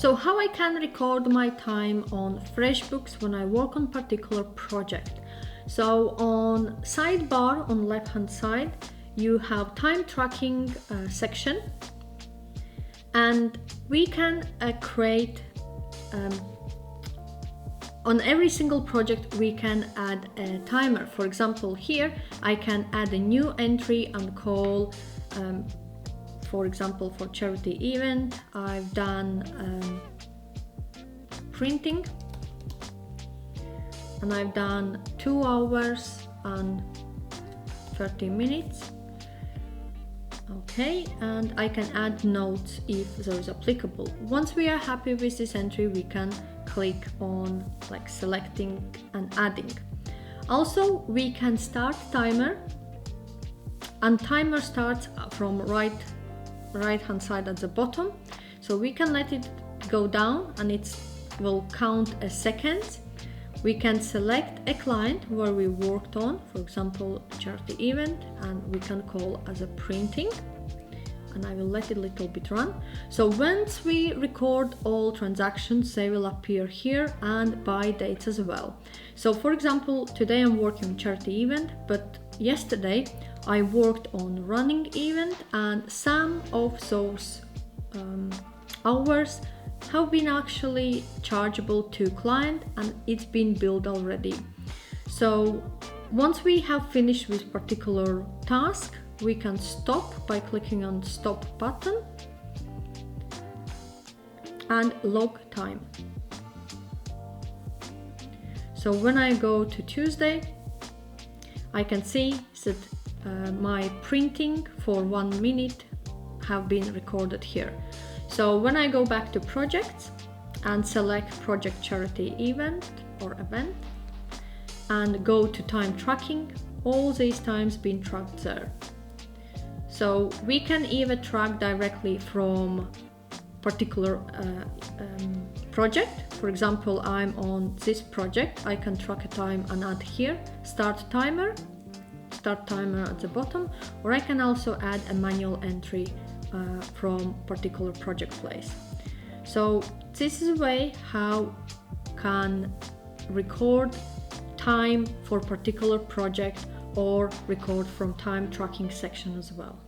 So how I can record my time on FreshBooks when I work on particular project. So on sidebar on left hand side, you have time tracking section, and we can create on every single project we can add a timer. For example, here I can add a new entry and call for example, for charity event I've done printing, and I've done 2 hours and 30 minutes. Okay, and I can add notes if those applicable. Once we are happy with this entry, we can click on like selecting and adding. Also, we can start timer, and timer starts from right hand side at the bottom. So we can let it go down and it will count as seconds. We can select a client where we worked on, for example, charity event, and we can call as a printing, and I will let it a little bit run. So once we record all transactions, they will appear here, and by dates as well. So for example, today I'm working on charity event, but yesterday I worked on running event, and some of those hours have been actually chargeable to client, and it's been billed already. So once we have finished with particular task, we can stop by clicking on stop button and log time. So when I go to Tuesday, I can see that my printing for 1 minute have been recorded here. So when I go back to projects and select project charity event or event and go to time tracking, all these times been tracked there. So we can either track directly from particular project. For example, I'm on this project, I can track a time and add here start timer at the bottom, or I can also add a manual entry from particular project place. So this is a way how can record time for particular project or record from time tracking section as well.